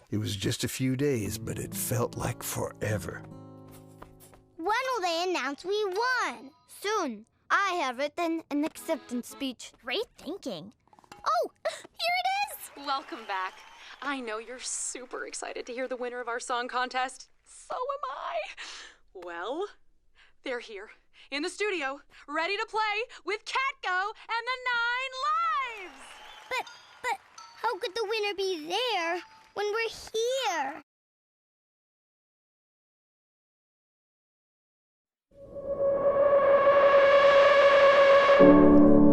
It was just a few days, but it felt like forever. When will they announce we won? Soon. I have written an acceptance speech. Great thinking. Oh, here it is! Welcome back. I know you're super excited to hear the winner of our song contest. So am I. Well, they're here in the studio, ready to play with Catgo and the 9 Lives. But how could the winner be there when we're here?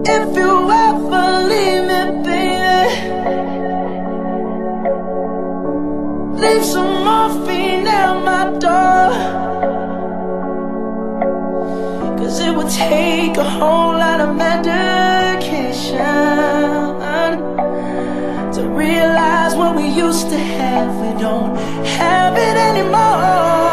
If you ever leave me, baby, leave some morphine at my door. 'Cause it would take a whole lot of medication to realize what we used to have. We don't have it anymore.